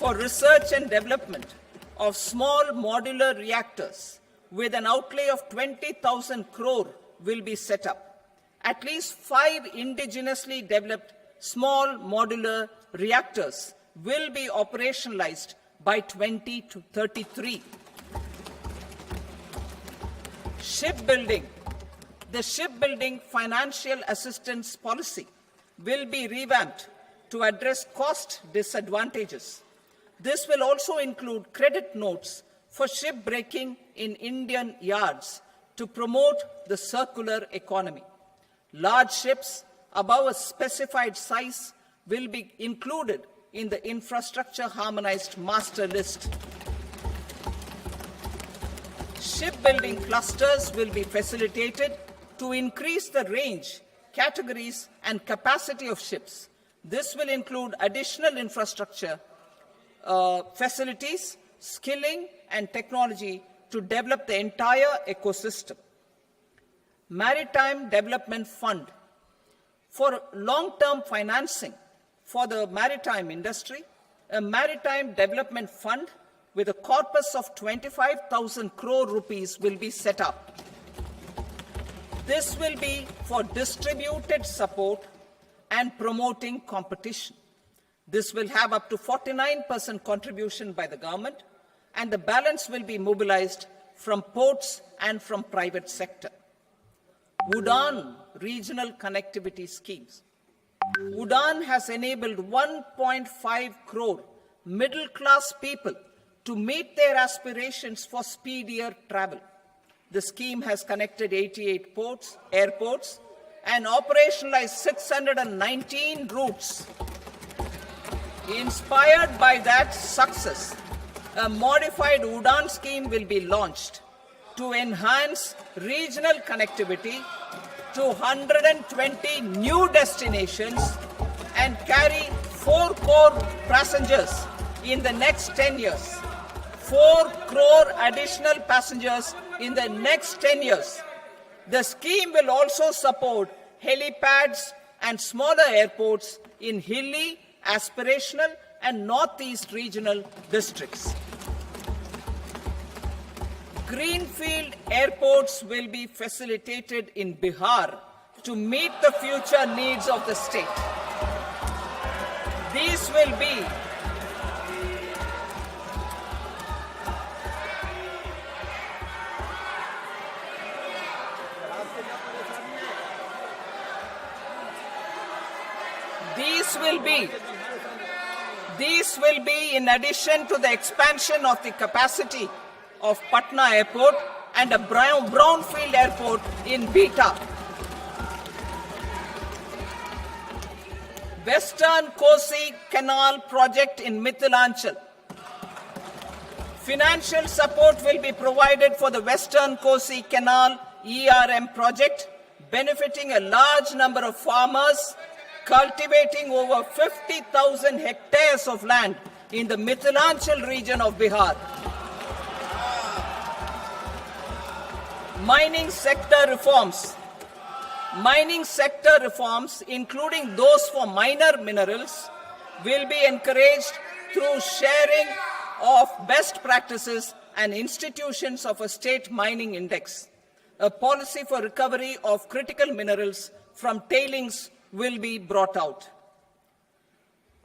for research and development of small modular reactors with an outlay of 20,000 crore will be set up. At least 5 indigenously developed small modular reactors will be operationalized by 2033. Shipbuilding. The shipbuilding financial assistance policy will be revamped to address cost disadvantages. This will also include credit notes for shipbreaking in Indian yards to promote the circular economy. Large ships above a specified size will be included in the infrastructure harmonized master list. Shipbuilding clusters will be facilitated to increase the range, categories, and capacity of ships. This will include additional infrastructure, facilities, skilling, and technology to develop the entire ecosystem. Maritime Development Fund. For long-term financing for the maritime industry, a Maritime Development Fund with a corpus of 25,000 crore rupees will be set up. This will be for distributed support and promoting competition. This will have up to 49% contribution by the government, and the balance will be mobilized from ports and from private sector. UDAN regional connectivity schemes. UDAN has enabled 1.5 crore middle-class people to meet their aspirations for speedier travel. The scheme has connected 88 airports, and operationalized 619 routes. Inspired by that success, a modified UDAN scheme will be launched to enhance regional connectivity to 120 new destinations and carry 4 crore passengers in the next 10 years. 4 crore additional passengers in the next 10 years. The scheme will also support helipads and smaller airports in hilly, aspirational, and northeast regional districts. Greenfield airports will be facilitated in Bihar to meet the future needs of the state. These will be in addition to the expansion of the capacity of Patna Airport and a brownfield airport in Beta. Western Kosi Canal project in Mithilanchal. Financial support will be provided for the Western Kosi Canal ERM project, benefiting a large number of farmers, cultivating over 50,000 hectares of land in the Mithilanchal region of Bihar. Mining sector reforms. Mining sector reforms, including those for minor minerals, will be encouraged through sharing of best practices and institutions of a state mining index. A policy for recovery of critical minerals from tailings will be brought out.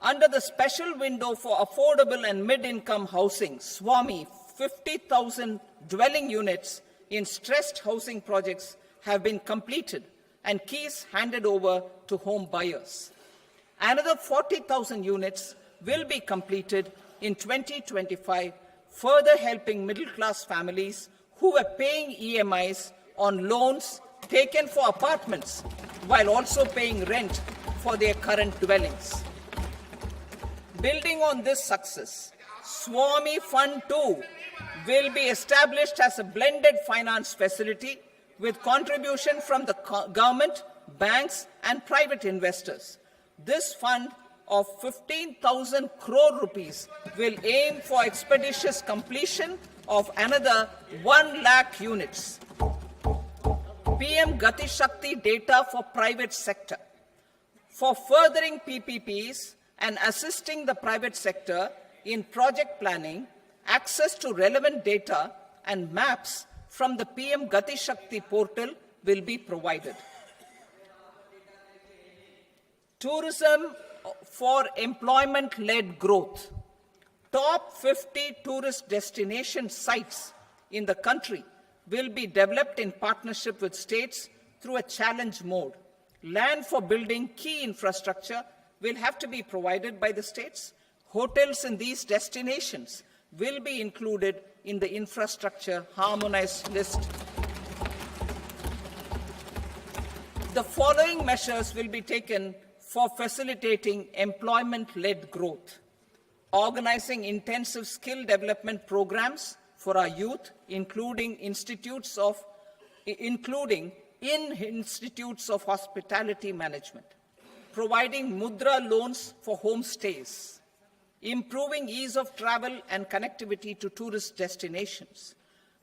Under the special window for affordable and mid-income housing, SWAMI, 50,000 dwelling units in stressed housing projects have been completed and keys handed over to home buyers. Another 40,000 units will be completed in 2025, further helping middle-class families who were paying EMIs on loans taken for apartments while also paying rent for their current dwellings. Building on this success, SWAMI Fund 2 will be established as a blended finance facility with contribution from the government, banks, and private investors. This fund of 15,000 crore rupees will aim for expeditious completion of another 1 lakh units. PM Gati Shakti data for private sector. For furthering PPPs and assisting the private sector in project planning, access to relevant data and maps from the PM Gati Shakti portal will be provided. Tourism for employment-led growth. Top 50 tourist destination sites in the country will be developed in partnership with states through a challenge mode. Land for building key infrastructure will have to be provided by the states. Hotels in these destinations will be included in the infrastructure harmonized list. The following measures will be taken for facilitating employment-led growth. Organizing intensive skill development programs for our youth, including in institutes of hospitality management. Providing mudra loans for homestays. Improving ease of travel and connectivity to tourist destinations.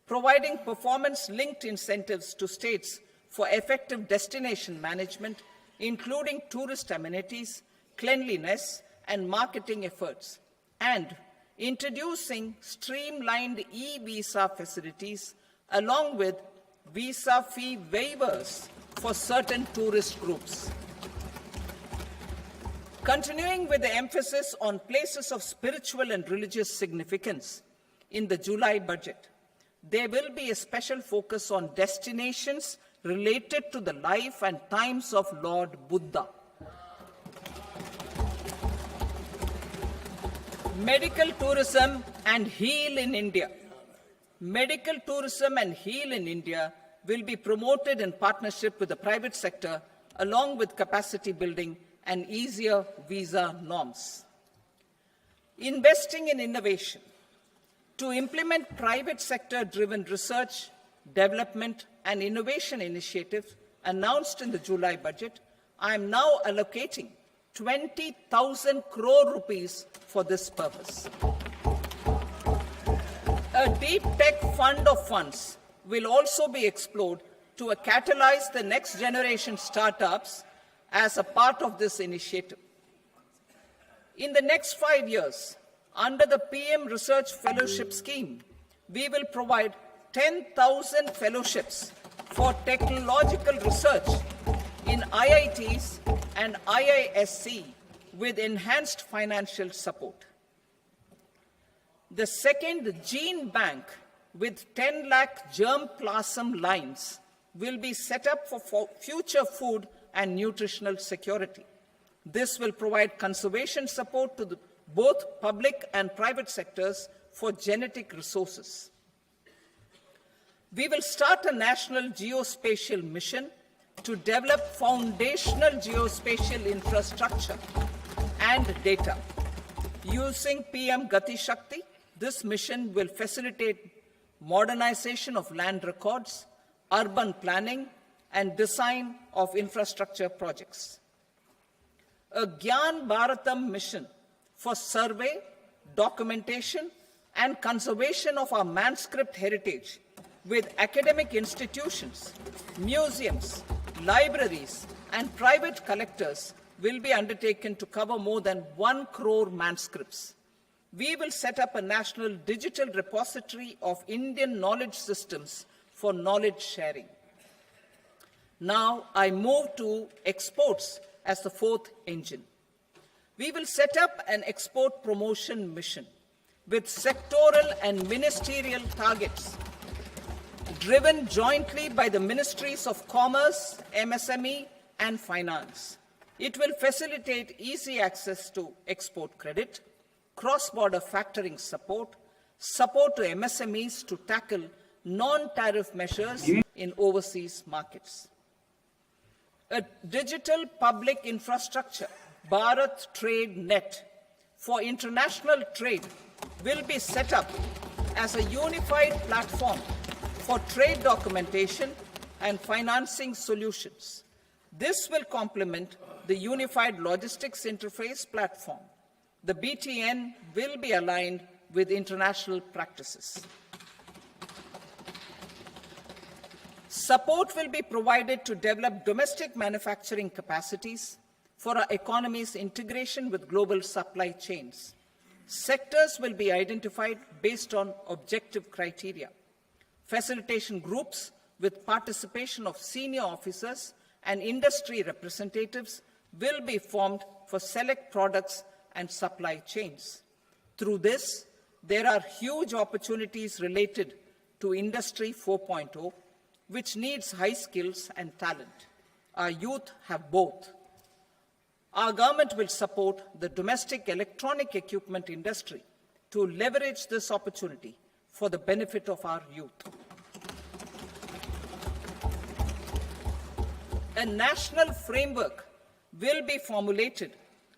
Providing performance-linked incentives to states for effective destination management, including tourist amenities, cleanliness, and marketing efforts. And introducing streamlined e-visa facilities along with visa fee waivers for certain tourist groups. Continuing with the emphasis on places of spiritual and religious significance, in the July budget, there will be a special focus on destinations related to the life and times of Lord Buddha. Medical tourism and heal in India. Medical tourism and heal in India will be promoted in partnership with the private sector, along with capacity building and easier visa norms. Investing in innovation. To implement private sector-driven research, development, and innovation initiatives announced in the July budget, I am now allocating 20,000 crore rupees for this purpose. A deep tech fund of funds will also be explored to catalyze the next generation startups as a part of this initiative. In the next 5 years, under the PM Research Fellowship Scheme, we will provide 10,000 fellowships for technological research in IITs and IISc with enhanced financial support. The second gene bank with 10 lakh germplasm lines will be set up for future food and nutritional security. This will provide conservation support to both public and private sectors for genetic resources. We will start a national geospatial mission to develop foundational geospatial infrastructure and data. Using PM Gati Shakti, this mission will facilitate modernization of land records, urban planning, and design of infrastructure projects. A Gyan Bharatam mission for survey, documentation, and conservation of our manuscript heritage with academic institutions, museums, libraries, and private collectors will be undertaken to cover more than 1 crore manuscripts. We will set up a national digital repository of Indian knowledge systems for knowledge sharing. Now I move to exports as the fourth engine. We will set up an export promotion mission with sectoral and ministerial targets driven jointly by the Ministries of Commerce, MSME, and Finance. It will facilitate easy access to export credit, cross-border factoring support, support to MSMEs to tackle non-tariff measures in overseas markets. A digital public infrastructure, Bharat Trade Net, for international trade will be set up as a unified platform for trade documentation and financing solutions. This will complement the Unified Logistics Interface platform. The BTN will be aligned with international practices. Support will be provided to develop domestic manufacturing capacities for our economy's integration with global supply chains. Sectors will be identified based on objective criteria. Facilitation groups with participation of senior officers and industry representatives will be formed for select products and supply chains. Through this, there are huge opportunities related to Industry 4.0, which needs high skills and talent. Our youth have both. Our government will support the domestic electronic equipment industry to leverage this opportunity for the benefit of our youth. A national framework will be formulated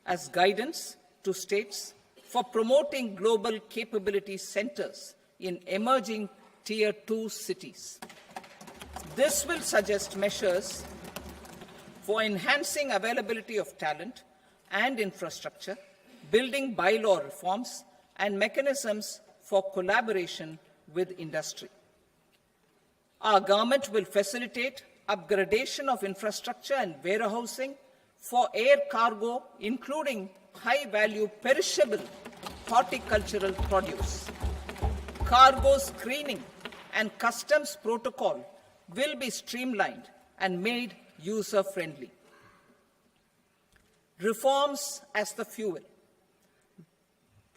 as guidance to states for promoting global capability centers in emerging Tier 2 cities. This will suggest measures for enhancing availability of talent and infrastructure, building bylaw reforms, and mechanisms for collaboration with industry. Our government will facilitate upgradation of infrastructure and warehousing for air cargo, including high-value perishable horticultural produce. Cargo screening and customs protocol will be streamlined and made user-friendly. Reforms as the fuel.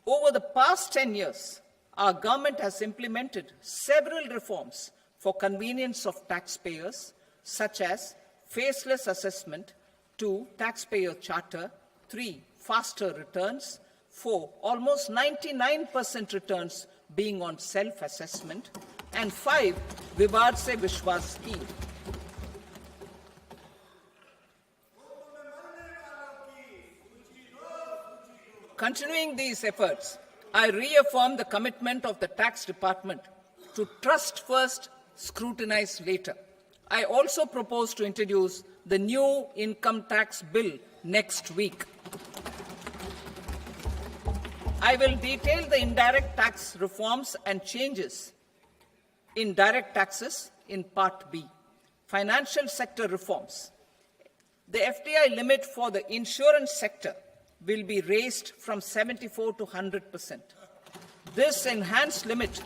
Over the past 10 years, our government has implemented several reforms for convenience of taxpayers, such as faceless assessment, 2, taxpayer charter, 3, faster returns, 4, almost 99% returns being on self-assessment, and 5, Vivad Se Vishwas scheme. Continuing these efforts, I reaffirm the commitment of the Tax Department to trust first, scrutinize later. I also propose to introduce the new income tax bill next week. I will detail the indirect tax reforms and changes in direct taxes in Part B. Financial sector reforms. The FDI limit for the insurance sector will be raised from 74 to 100%. This enhanced limit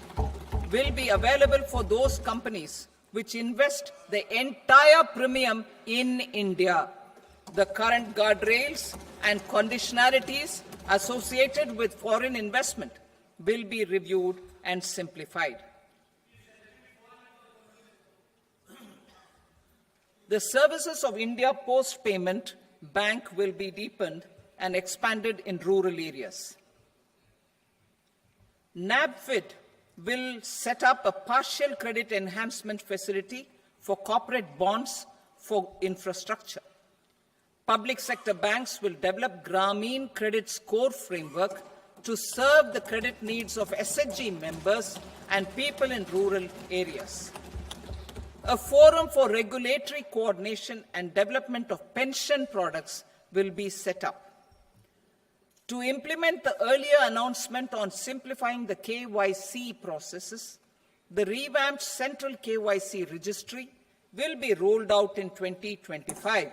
will be available for those companies which invest the entire premium in India. The current guardrails and conditionalities associated with foreign investment will be reviewed and simplified. The services of India Post Payment Bank will be deepened and expanded in rural areas. NABFID will set up a partial credit enhancement facility for corporate bonds for infrastructure. Public sector banks will develop Grameen Credit Score framework to serve the credit needs of SHG members and people in rural areas. A forum for regulatory coordination and development of pension products will be set up. To implement the earlier announcement on simplifying the KYC processes, the revamped Central KYC Registry will be rolled out in 2025.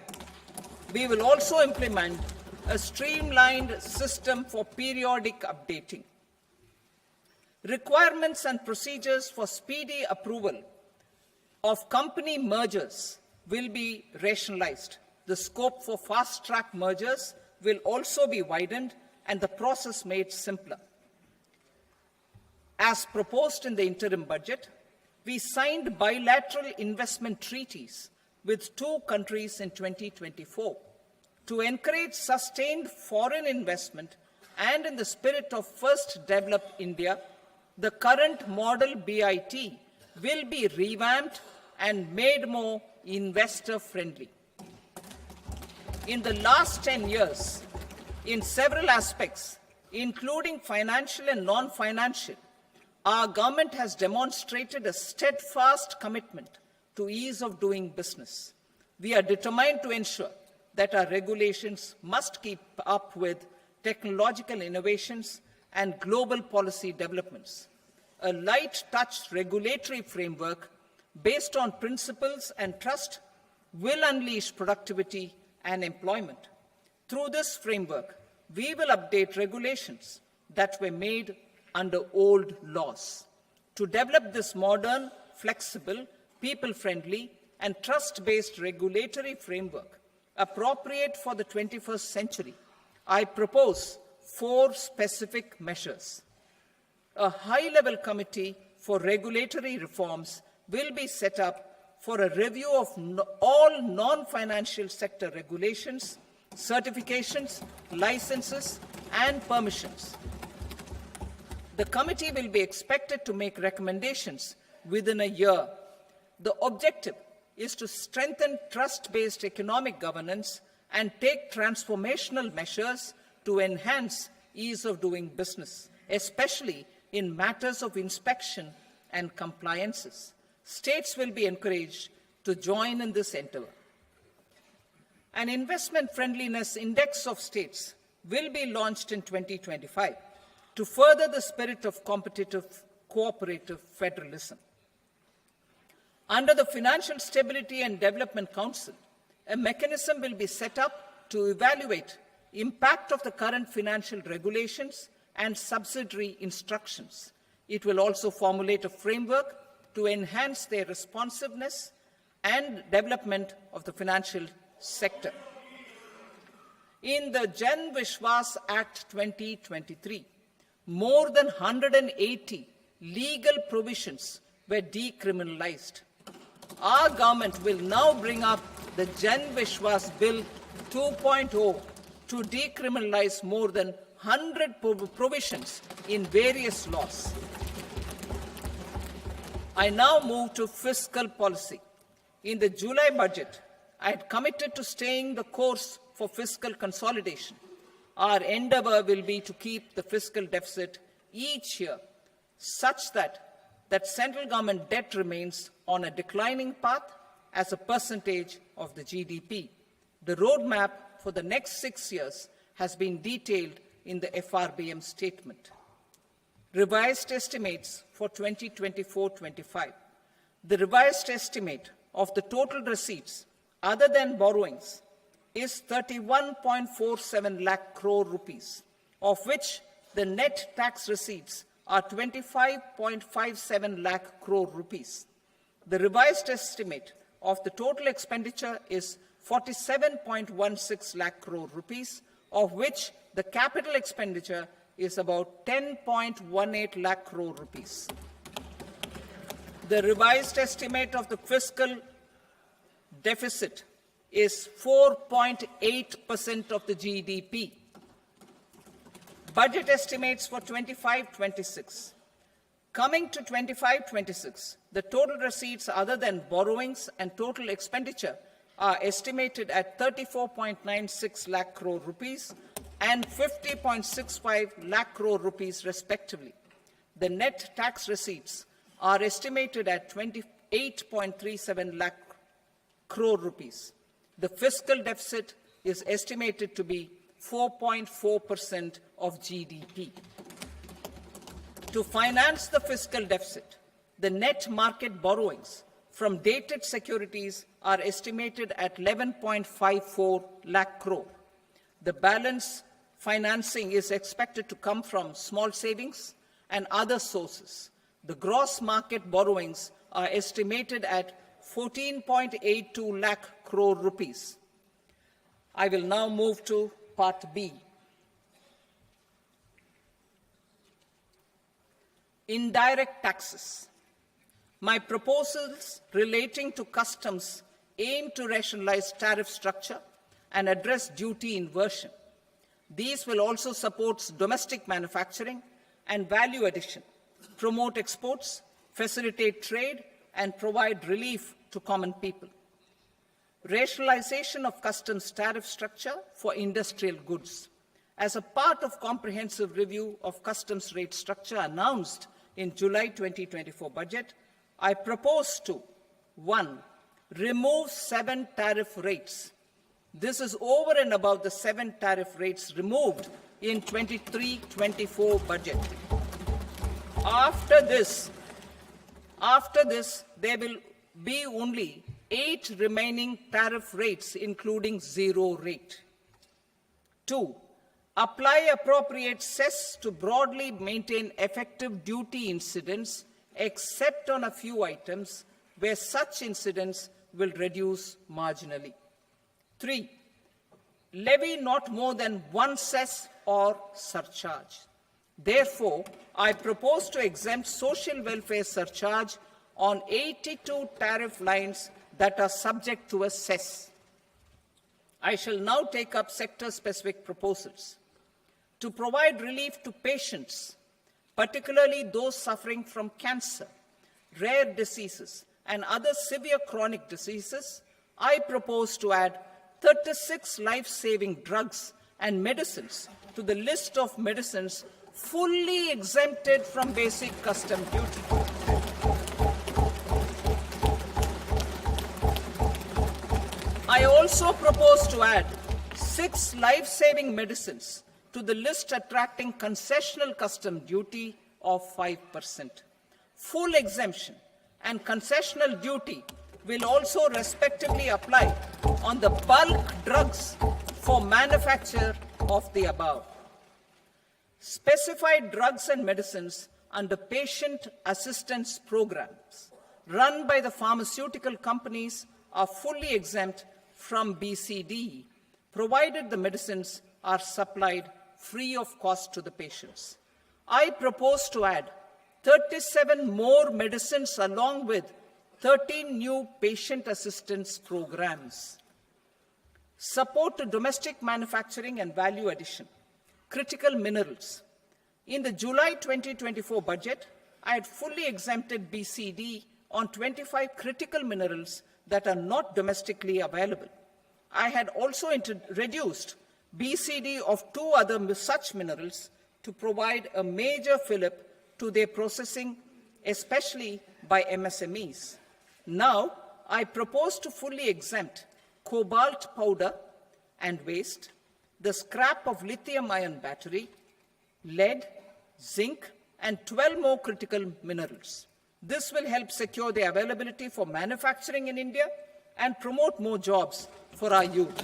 We will also implement a streamlined system for periodic updating. Requirements and procedures for speedy approval of company mergers will be rationalized. The scope for fast-track mergers will also be widened and the process made simpler. As proposed in the interim budget, we signed bilateral investment treaties with 2 countries in 2024 to encourage sustained foreign investment, and in the spirit of First Develop India, the current model BIT will be revamped and made more investor-friendly. In the last 10 years, in several aspects, including financial and non-financial, our government has demonstrated a steadfast commitment to ease of doing business. We are determined to ensure that our regulations must keep up with technological innovations and global policy developments. A light-touch regulatory framework based on principles and trust will unleash productivity and employment. Through this framework, we will update regulations that were made under old laws. To develop this modern, flexible, people-friendly, and trust-based regulatory framework appropriate for the 21st century, I propose 4 specific measures. A high-level committee for regulatory reforms will be set up for a review of all non-financial sector regulations, certifications, licenses, and permissions. The committee will be expected to make recommendations within a year. The objective is to strengthen trust-based economic governance and take transformational measures to enhance ease of doing business, especially in matters of inspection and compliances. States will be encouraged to join in this endeavor. An investment friendliness index of states will be launched in 2025 to further the spirit of competitive, cooperative federalism. Under the Financial Stability and Development Council, a mechanism will be set up to evaluate impact of the current financial regulations and subsidiary instructions. It will also formulate a framework to enhance their responsiveness and development of the financial sector. In the Jan Vishwas Act 2023, more than 180 legal provisions were decriminalized. Our government will now bring up the Jan Vishwas Bill 2.0 to decriminalize more than 100 provisions in various laws. I now move to fiscal policy. In the July budget, I had committed to staying the course for fiscal consolidation. Our endeavor will be to keep the fiscal deficit each year such that central government debt remains on a declining path as a percentage of the GDP. The roadmap for the next 6 years has been detailed in the FRBM statement. Revised estimates for 2024-25. The revised estimate of the total receipts other than borrowings is 31.47 lakh crore rupees, of which the net tax receipts are 25.57 lakh crore rupees. The revised estimate of the total expenditure is 47.16 lakh crore rupees, of which the capital expenditure is about 10.18 lakh crore rupees. The revised estimate of the fiscal deficit is 4.8% of the GDP. Budget estimates for 25-26. Coming to 25-26, the total receipts other than borrowings and total expenditure are estimated at 34.96 lakh crore rupees and 50.65 lakh crore rupees respectively. The net tax receipts are estimated at 28.37 lakh crore rupees. The fiscal deficit is estimated to be 4.4% of GDP. To finance the fiscal deficit, the net market borrowings from dated securities are estimated at 11.54 lakh crore. The balance financing is expected to come from small savings and other sources. The gross market borrowings are estimated at 14.82 lakh crore rupees. I will now move to Part B. Indirect taxes. My proposals relating to customs aim to rationalize tariff structure and address duty inversion. These will also support domestic manufacturing and value addition, promote exports, facilitate trade, and provide relief to common people. Rationalization of customs tariff structure for industrial goods. As a part of comprehensive review of customs rate structure announced in July 2024 budget, I propose to 1. Remove 7 tariff rates. This is over and above the 7 tariff rates removed in 23-24 budget. After this, there will be only 8 remaining tariff rates, including 0 rate. 2. apply appropriate cess to broadly maintain effective duty incidence, except on a few items where such incidents will reduce marginally. 3. Levy not more than one cess or surcharge. Therefore, I propose to exempt social welfare surcharge on 82 tariff lines that are subject to a cess. I shall now take up sector-specific proposals. To provide relief to patients, particularly those suffering from cancer, rare diseases, and other severe chronic diseases, I propose to add 36 life-saving drugs and medicines to the list of medicines fully exempted from basic custom duty. I also propose to add 6 life-saving medicines to the list attracting concessional custom duty of 5%. Full exemption and concessional duty will also respectively apply on the bulk drugs for manufacture of the above. Specified drugs and medicines under patient assistance programs run by the pharmaceutical companies are fully exempt from BCD, provided the medicines are supplied free of cost to the patients. I propose to add 37 more medicines along with 13 new patient assistance programs. Support to domestic manufacturing and value addition. Critical minerals. In the July 2024 budget, I had fully exempted BCD on 25 critical minerals that are not domestically available. I had also reduced BCD of 2 other such minerals to provide a major fillip to their processing, especially by MSMEs. Now, I propose to fully exempt cobalt powder and waste, the scrap of lithium-ion battery, lead, zinc, and 12 more critical minerals. This will help secure the availability for manufacturing in India and promote more jobs for our youth.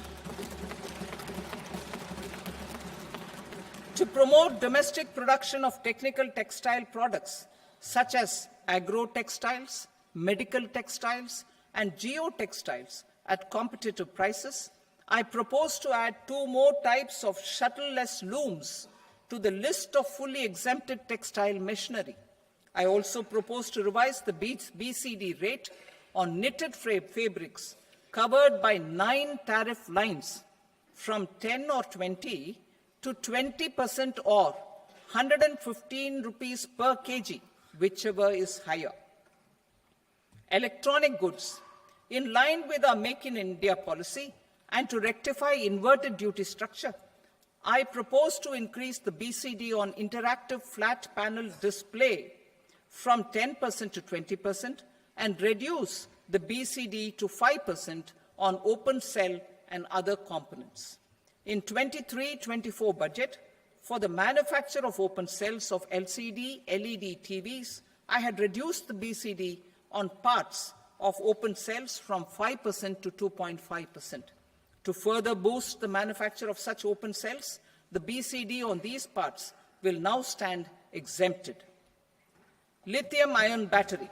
To promote domestic production of technical textile products such as agro-textiles, medical textiles, and geotextiles at competitive prices, I propose to add 2 more types of shuttle-less looms to the list of fully exempted textile machinery. I also propose to revise the BCD rate on knitted fabrics covered by 9 tariff lines from 10 or 20 to 20% or 115 rupees per kg, whichever is higher. Electronic goods. In line with our Make in India policy and to rectify inverted duty structure, I propose to increase the BCD on interactive flat panel display from 10% to 20% and reduce the BCD to 5% on open cell and other components. In 23-24 budget, for the manufacture of open cells of LCD, LED TVs, I had reduced the BCD on parts of open cells from 5% to 2.5%. To further boost the manufacture of such open cells, the BCD on these parts will now stand exempted. Lithium-ion battery.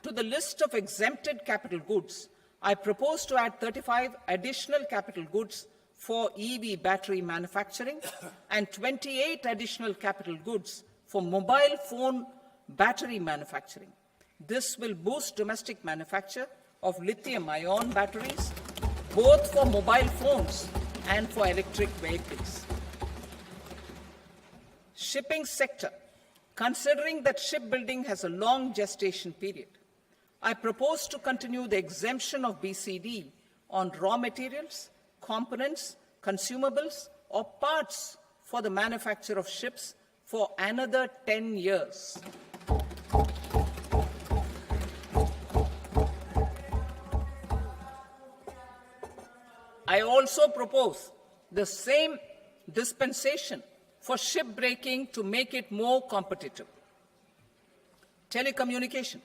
To the list of exempted capital goods, I propose to add 35 additional capital goods for EV battery manufacturing and 28 additional capital goods for mobile phone battery manufacturing. This will boost domestic manufacture of lithium-ion batteries, both for mobile phones and for electric vehicles. Shipping sector. Considering that shipbuilding has a long gestation period, I propose to continue the exemption of BCD on raw materials, components, consumables, or parts for the manufacture of ships for another 10 years. I also propose the same dispensation for shipbreaking to make it more competitive. Telecommunication.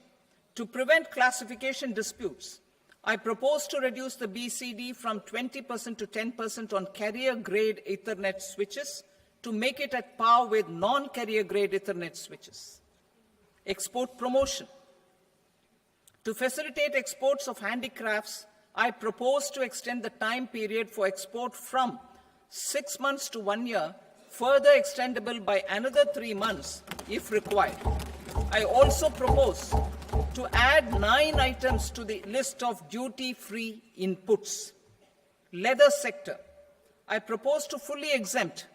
To prevent classification disputes, I propose to reduce the BCD from 20% to 10% on carrier-grade Ethernet switches to make it at par with non-carrier-grade Ethernet switches. Export promotion. To facilitate exports of handicrafts, I propose to extend the time period for export from 6 months to 1 year, further extendable by another 3 months if required. I also propose to add 9 items to the list of duty-free inputs. Leather sector. I propose to fully exempt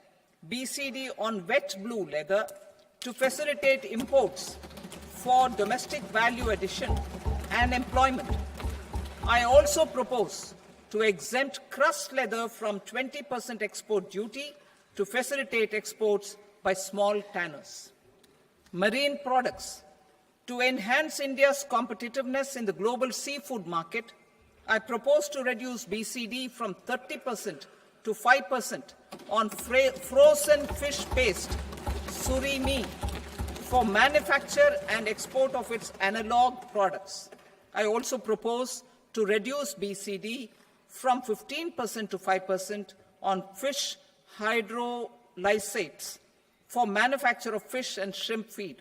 BCD on wet blue leather to facilitate imports for domestic value addition and employment. I also propose to exempt crust leather from 20% export duty to facilitate exports by small tanners. Marine products. To enhance India's competitiveness in the global seafood market, I propose to reduce BCD from 30% to 5% on frozen fish paste, surimi, for manufacture and export of its analog products. I also propose to reduce BCD from 15% to 5% on fish hydrolysates for manufacture of fish and shrimp feed.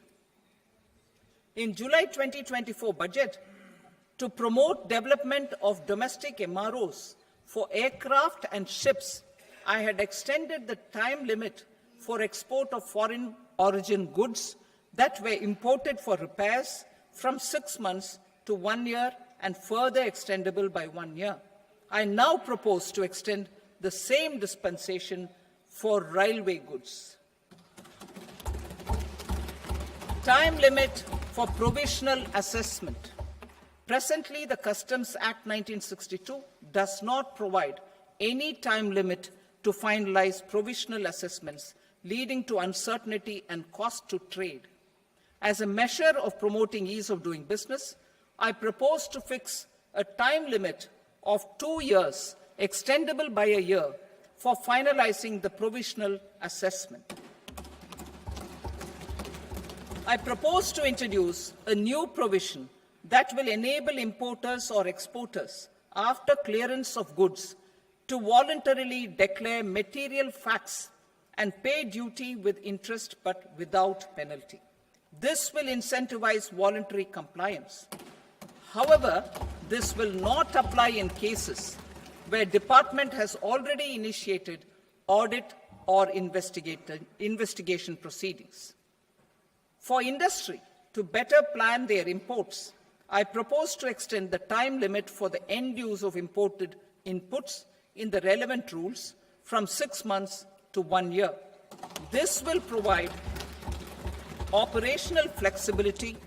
In July 2024 budget, to promote development of domestic MROs for aircraft and ships, I had extended the time limit for export of foreign origin goods that were imported for repairs from 6 months to 1 year and further extendable by 1 year. I now propose to extend the same dispensation for railway goods. Time limit for provisional assessment. Presently, the Customs Act 1962 does not provide any time limit to finalize provisional assessments, leading to uncertainty and cost to trade. As a measure of promoting ease of doing business, I propose to fix a time limit of 2 years, extendable by a year, for finalizing the provisional assessment. I propose to introduce a new provision that will enable importers or exporters, after clearance of goods, to voluntarily declare material facts and pay duty with interest but without penalty. This will incentivize voluntary compliance. However, this will not apply in cases where department has already initiated audit or investigation proceedings. For industry to better plan their imports, I propose to extend the time limit for the end use of imported inputs in the relevant rules from 6 months to 1 year. This will provide operational flexibility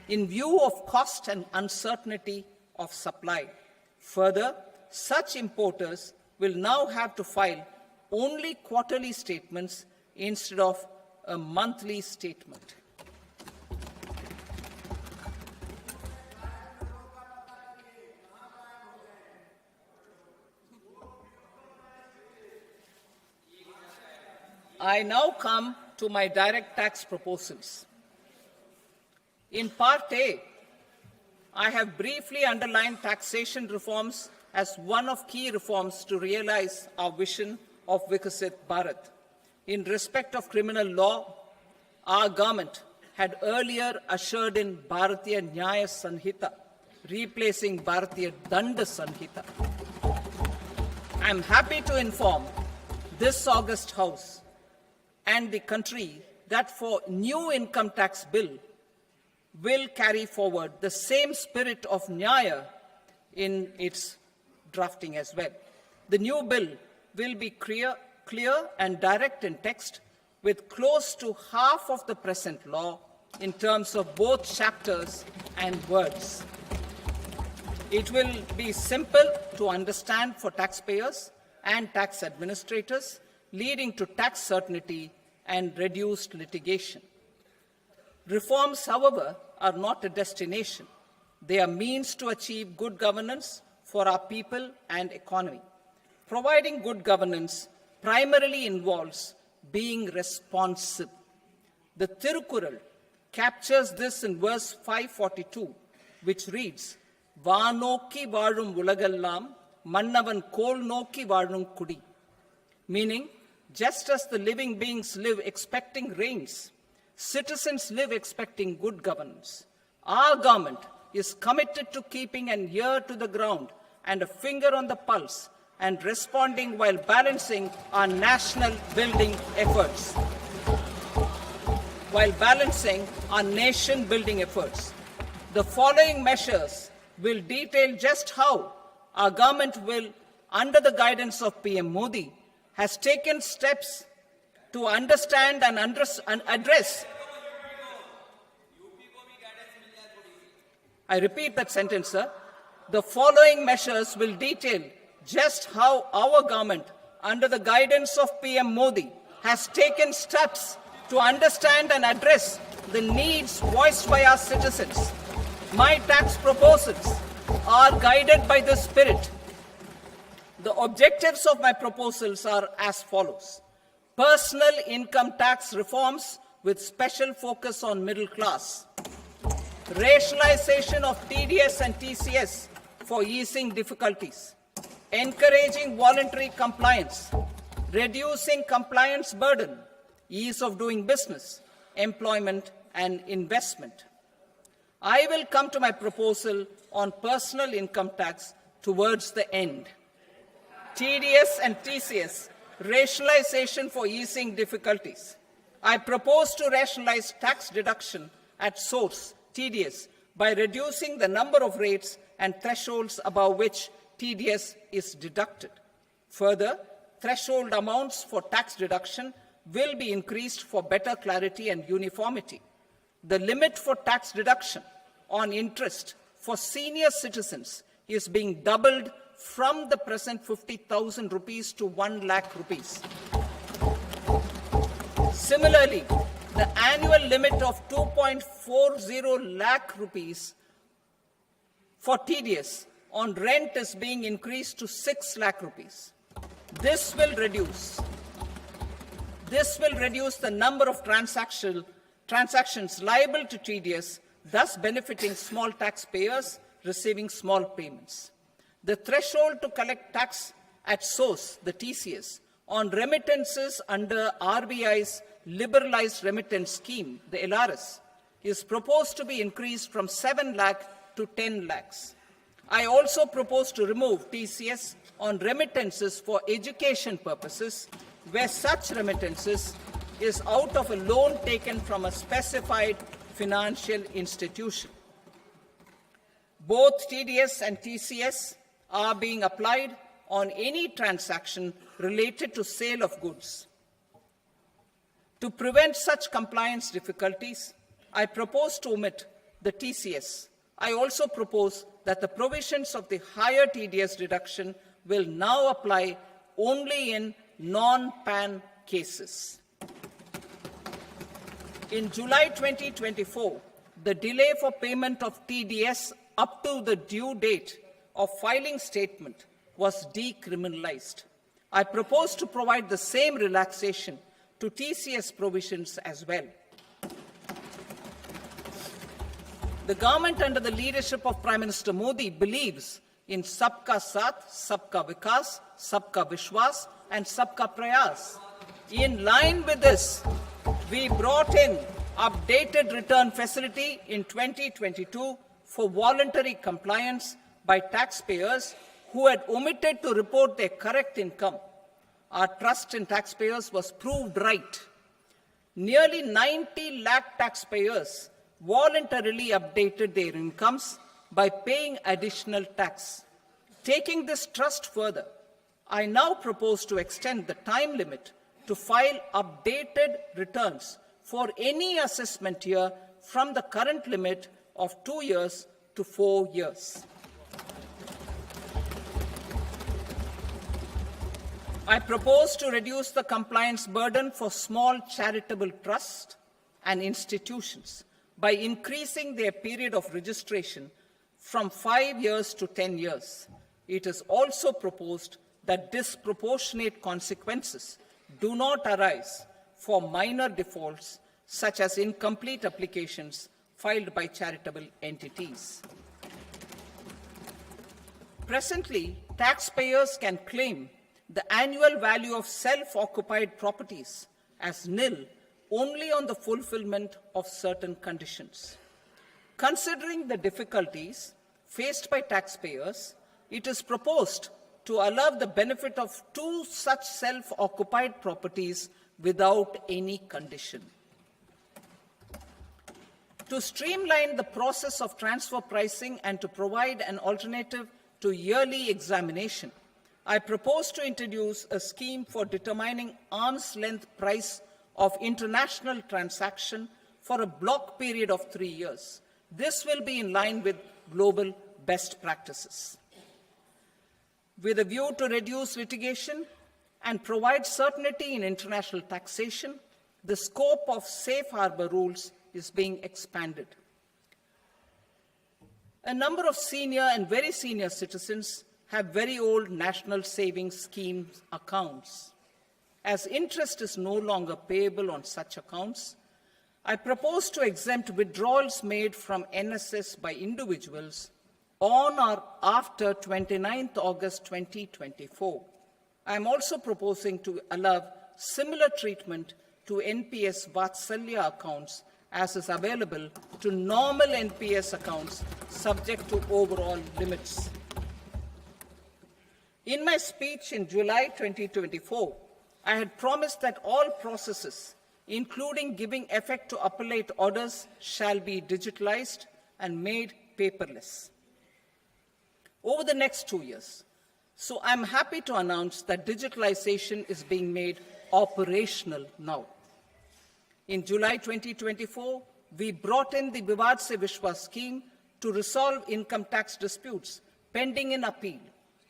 in view of cost and uncertainty of supply. Further, such importers will now have to file only quarterly statements instead of a monthly statement. I now come to my direct tax proposals. In Part A, I have briefly underlined taxation reforms as one of key reforms to realize our vision of Vikasit Bharat. In respect of criminal law, our government had earlier ushered in Bharatiya Nyaya Sanhita, replacing Bharatiya Danda Sanhita. I am happy to inform this august House and the country that for new income tax bill will carry forward the same spirit of Nyaya in its drafting as well. The new bill will be clear and direct in text, with close to half of the present law in terms of both chapters and words. It will be simple to understand for taxpayers and tax administrators, leading to tax certainty and reduced litigation. Reforms, however, are not a destination. They are means to achieve good governance for our people and economy. Providing good governance primarily involves being responsive. The Tirukkural captures this in verse 542, which reads, Vaanokki vaazhum ulagallam, mannavan kol nokki vaazhum kudi. Meaning, just as the living beings live expecting rains, citizens live expecting good governance. Our government is committed to keeping an ear to the ground and a finger on the pulse and responding while balancing our national building efforts. The following measures will detail just how our government will, under the guidance of PM Modi, has taken steps to understand and address. I repeat that sentence, sir. The following measures will detail just how our government, under the guidance of PM Modi, has taken steps to understand and address the needs voiced by our citizens. My tax proposals are guided by this spirit. The objectives of my proposals are as follows. Personal income tax reforms with special focus on middle class. Rationalization of TDS and TCS for easing difficulties. Encouraging voluntary compliance. Reducing compliance burden. Ease of doing business, employment and investment. I will come to my proposal on personal income tax towards the end. TDS and TCS, rationalization for easing difficulties. I propose to rationalize tax deduction at source, TDS, by reducing the number of rates and thresholds above which TDS is deducted. Further, threshold amounts for tax deduction will be increased for better clarity and uniformity. The limit for tax deduction on interest for senior citizens is being doubled from the present 50,000 rupees to 1 lakh rupees. Similarly, the annual limit of 2.40 lakh rupees for TDS on rent is being increased to 6 lakh rupees. This will reduce the number of transactions liable to TDS, thus benefiting small taxpayers receiving small payments. The threshold to collect tax at source, the TCS, on remittances under RBI's liberalized remittance scheme, the LRS, is proposed to be increased from 7 lakh to 10 lakhs. I also propose to remove TCS on remittances for education purposes, where such remittances is out of a loan taken from a specified financial institution. Both TDS and TCS are being applied on any transaction related to sale of goods. To prevent such compliance difficulties, I propose to omit the TCS. I also propose that the provisions of the higher TDS deduction will now apply only in non-PAN cases. In July 2024, the delay for payment of TDS up to the due date of filing statement was decriminalized. I propose to provide the same relaxation to TCS provisions as well. The government under the leadership of Prime Minister Modi believes in Sabka Saath, Sabka Vikas, Sabka Vishwas and Sabka Prayas. In line with this, we brought in updated return facility in 2022 for voluntary compliance by taxpayers who had omitted to report their correct income. Our trust in taxpayers was proved right. Nearly 90 lakh taxpayers voluntarily updated their incomes by paying additional tax. Taking this trust further, I now propose to extend the time limit to file updated returns for any assessment year from the current limit of 2 years to 4 years. I propose to reduce the compliance burden for small charitable trusts and institutions by increasing their period of registration from 5 years to 10 years. It is also proposed that disproportionate consequences do not arise for minor defaults such as incomplete applications filed by charitable entities. Presently, taxpayers can claim the annual value of self-occupied properties as nil only on the fulfillment of certain conditions. Considering the difficulties faced by taxpayers, it is proposed to allow the benefit of 2 such self-occupied properties without any condition. To streamline the process of transfer pricing and to provide an alternative to yearly examination, I propose to introduce a scheme for determining arm's length price of international transaction for a block period of 3 years. This will be in line with global best practices. With a view to reduce litigation and provide certainty in international taxation, the scope of safe harbor rules is being expanded. A number of senior and very senior citizens have very old national savings scheme accounts. As interest is no longer payable on such accounts, I propose to exempt withdrawals made from NSS by individuals on or after 29th August 2024. I am also proposing to allow similar treatment to NPS Vatsalya accounts as is available to normal NPS accounts subject to overall limits. In my speech in July 2024, I had promised that all processes, including giving effect to appellate orders, shall be digitalized and made paperless over the next 2 years. So I'm happy to announce that digitalization is being made operational now. In July 2024, we brought in the Vivad Se Vishwas scheme to resolve income tax disputes pending in appeal.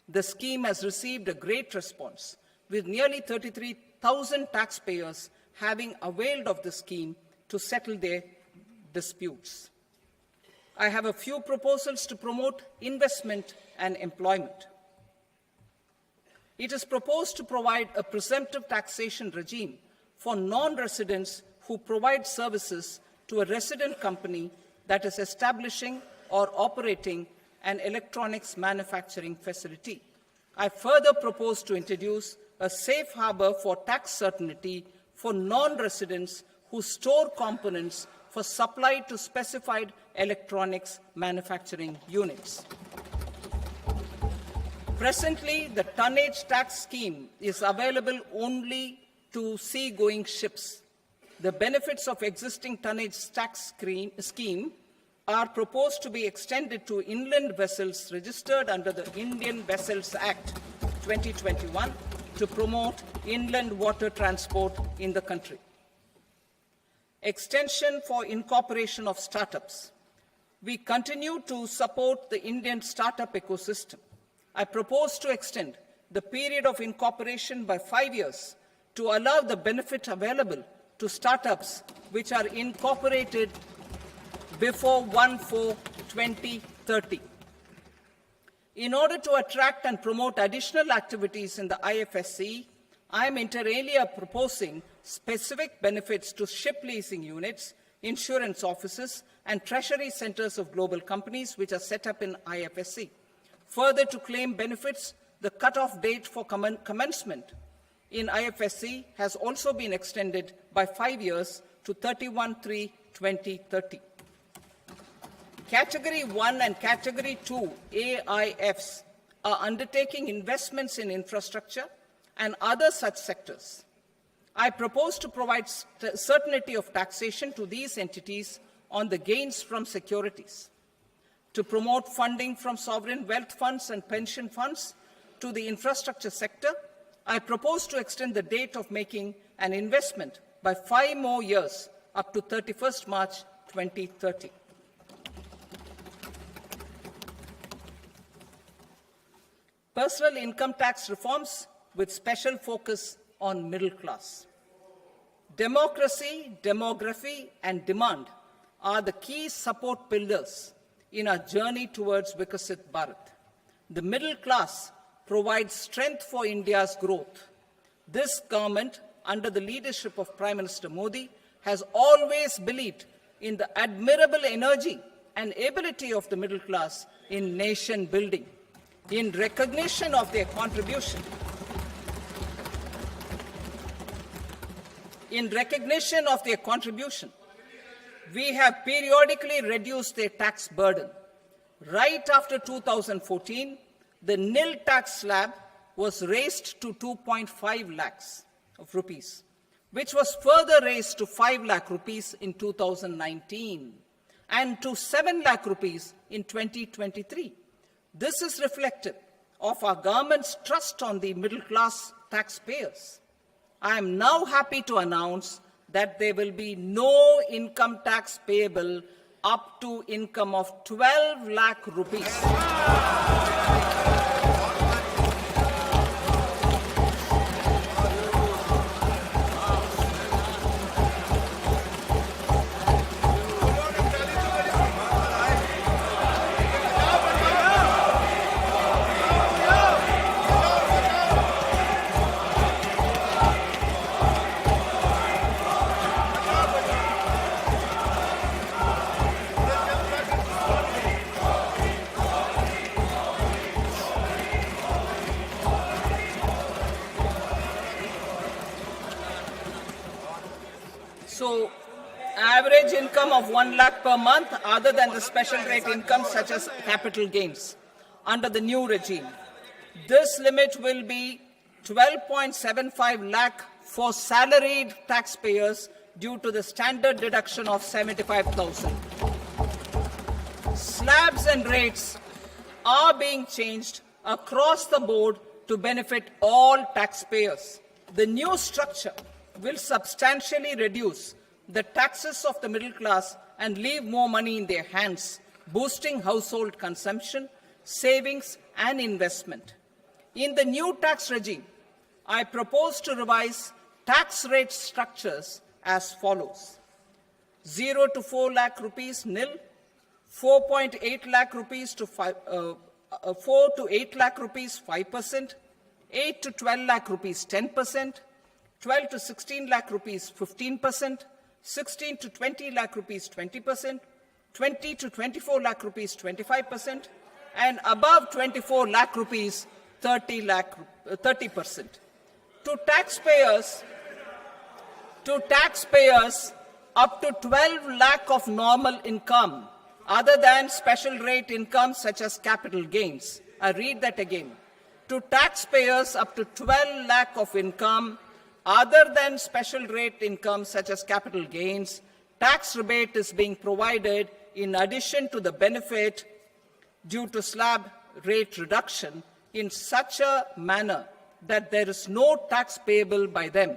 The scheme has received a great response, with nearly 33,000 taxpayers having availed of the scheme to settle their disputes. I have a few proposals to promote investment and employment. It is proposed to provide a presumptive taxation regime for non-residents who provide services to a resident company that is establishing or operating an electronics manufacturing facility. I further propose to introduce a safe harbor for tax certainty for non-residents who store components for supply to specified electronics manufacturing units. Presently, the tonnage tax scheme is available only to sea-going ships. The benefits of existing tonnage tax scheme are proposed to be extended to inland vessels registered under the Indian Vessels Act 2021 to promote inland water transport in the country. Extension for incorporation of startups. We continue to support the Indian startup ecosystem. I propose to extend the period of incorporation by 5 years to allow the benefit available to startups which are incorporated before 1/4/2030. In order to attract and promote additional activities in the IFSC, I am inter alia proposing specific benefits to ship leasing units, insurance offices, and treasury centers of global companies which are set up in IFSC. Further, to claim benefits, the cutoff date for commencement in IFSC has also been extended by 5 years to 31/3/2030. Category 1 and Category 2 AIFs are undertaking investments in infrastructure and other such sectors. I propose to provide certainty of taxation to these entities on the gains from securities. To promote funding from sovereign wealth funds and pension funds to the infrastructure sector, I propose to extend the date of making an investment by 5 more years up to 31st March 2030. Personal income tax reforms with special focus on middle class. Democracy, demography, and demand are the key support pillars in our journey towards Vikasit Bharat. The middle class provides strength for India's growth. This government, under the leadership of Prime Minister Modi, has always believed in the admirable energy and ability of the middle class in nation building. In recognition of their contribution, we have periodically reduced their tax burden. Right after 2014, the nil tax slab was raised to 2.5 lakhs of rupees, which was further raised to 5 lakh rupees in 2019 and to 7 lakh rupees in 2023. This is reflective of our government's trust on the middle class taxpayers. I am now happy to announce that there will be no income tax payable up to income of 12 lakh rupees. So, average income of 1 lakh per month other than the special rate income such as capital gains under the new regime. This limit will be 12.75 lakh for salaried taxpayers due to the standard deduction of 75,000. Slabs and rates are being changed across the board to benefit all taxpayers. The new structure will substantially reduce the taxes of the middle class and leave more money in their hands, boosting household consumption, savings, and investment. In the new tax regime, I propose to revise tax rate structures as follows: 0 to 4 lakh rupees nil, 4.8 lakh rupees to 4 to 8 lakh rupees 5%, 8 to 12 lakh rupees 10%, 12 to 16 lakh rupees 15%, 16 to 20 lakh rupees 20%, 20 to 24 lakh rupees 25%, and above 24 lakh rupees 30%. To taxpayers up to 12 lakh of normal income other than special rate income such as capital gains. I read that again. To taxpayers up to 12 lakh of income other than special rate income such as capital gains, tax rebate is being provided in addition to the benefit due to slab rate reduction in such a manner that there is no tax payable by them.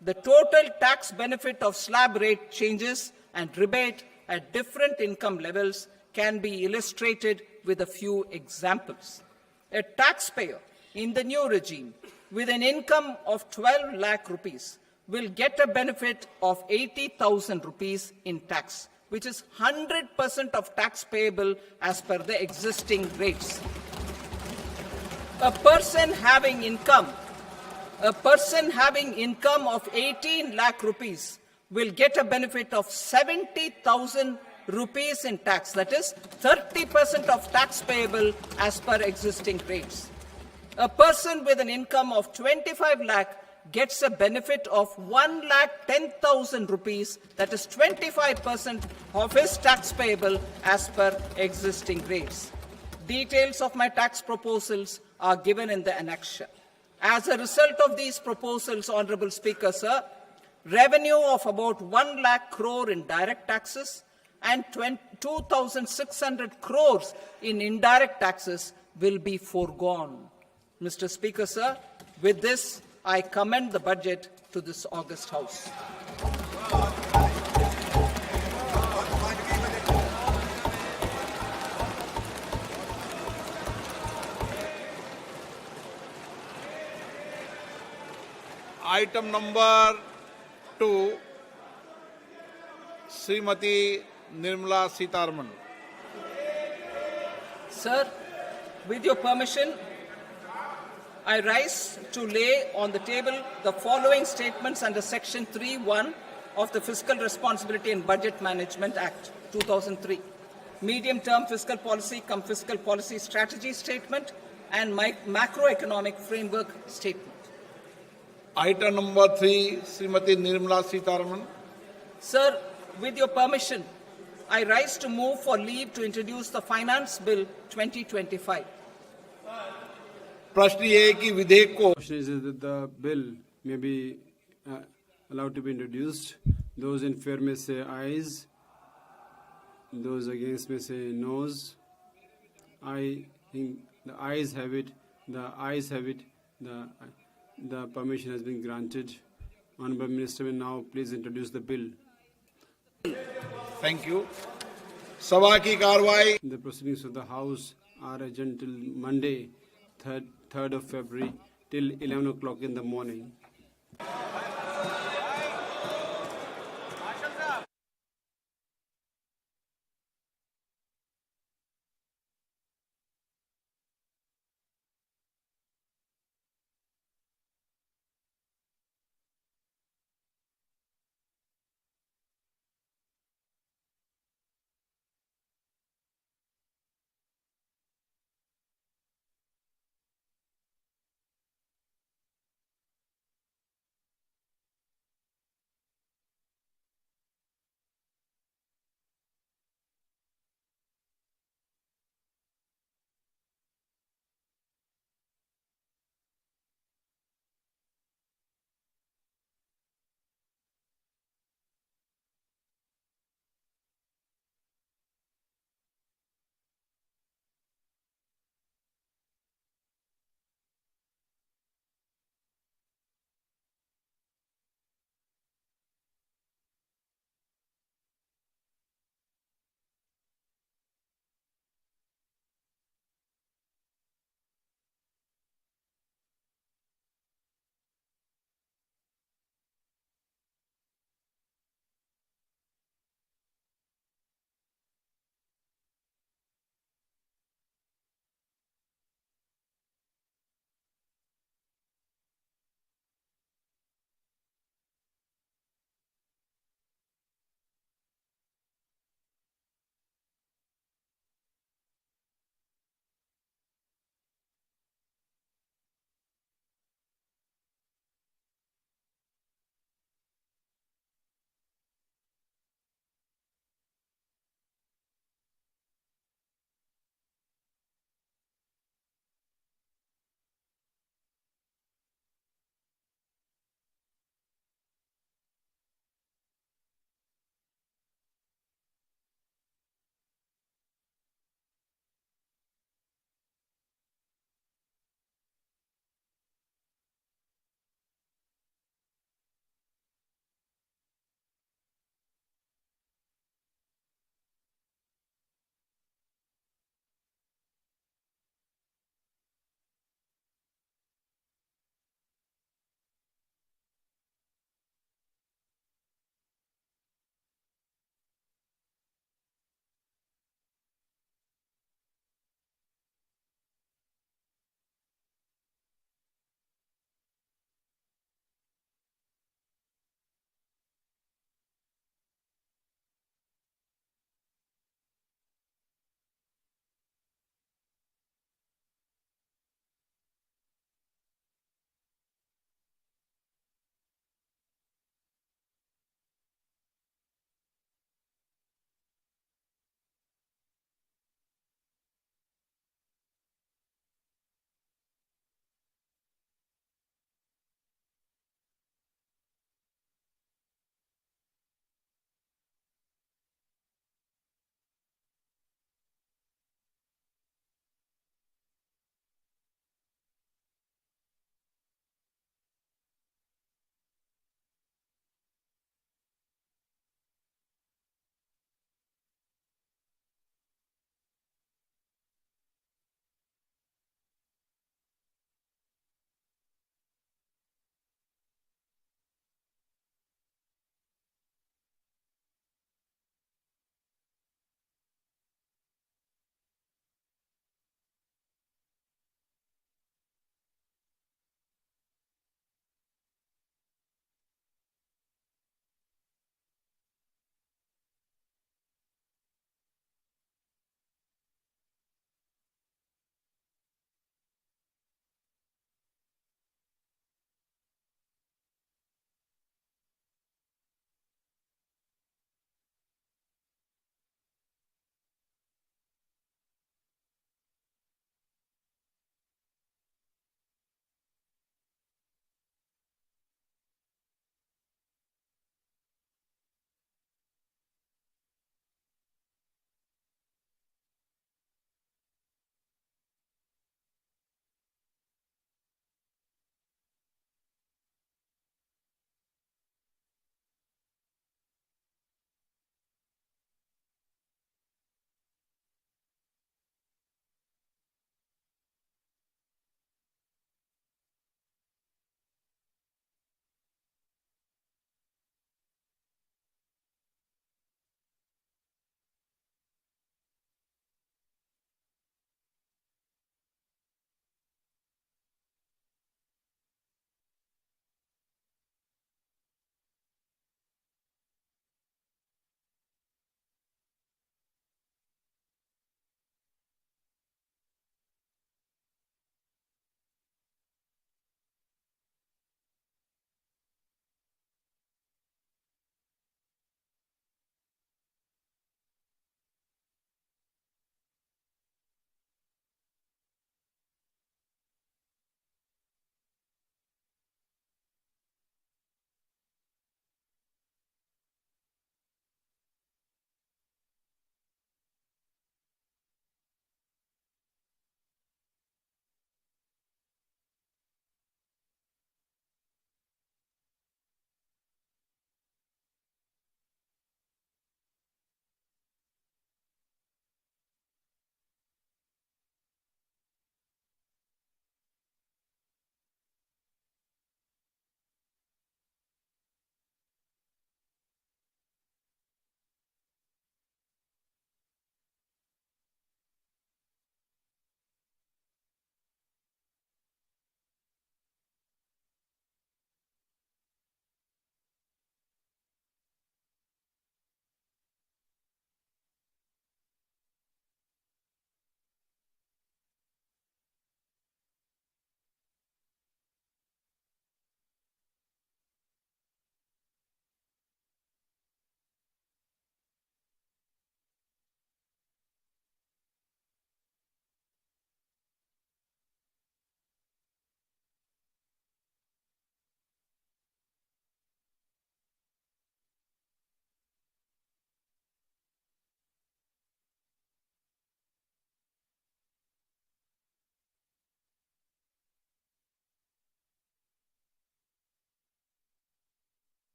The total tax benefit of slab rate changes and rebate at different income levels can be illustrated with a few examples. A taxpayer in the new regime with an income of 12 lakh rupees will get a benefit of 80,000 rupees in tax, which is 100% of tax payable as per the existing rates. A person having income of 18 lakh rupees will get a benefit of 70,000 rupees in tax, that is 30% of tax payable as per existing rates. A person with an income of 25 lakh gets a benefit of 1,10,000 rupees, that is 25% of his tax payable as per existing rates. Details of my tax proposals are given in the annexure. As a result of these proposals, Honorable Speaker, sir, revenue of about 1 lakh crore in direct taxes and 2,600 crores in indirect taxes will be foregone. Mr. Speaker, sir, with this, I commend the budget to this august House. Item number 2, Srimati Nirmala Sitharaman. Sir, with your permission, I rise to lay on the table the following statements under Section 3(1) of the Fiscal Responsibility and Budget Management Act, 2003. Medium-term fiscal policy cum fiscal policy strategy statement and macroeconomic framework statement. Item number 3, Srimati Nirmala Sitharaman. Sir, with your permission, I rise to move for leave to introduce the Finance Bill 2025. प्रश्न ये है कि विधेयक को Question is that the bill may be allowed to be introduced. Those in favor may say ayes. Those against may say noes. I think the ayes have it. The ayes have it. The permission has been granted. Honorable Minister will now please introduce the bill. Thank you सभा की कार्रवाई The proceedings of the House are adjourned till Monday, 3rd of February, till 11 o'clock in the morning.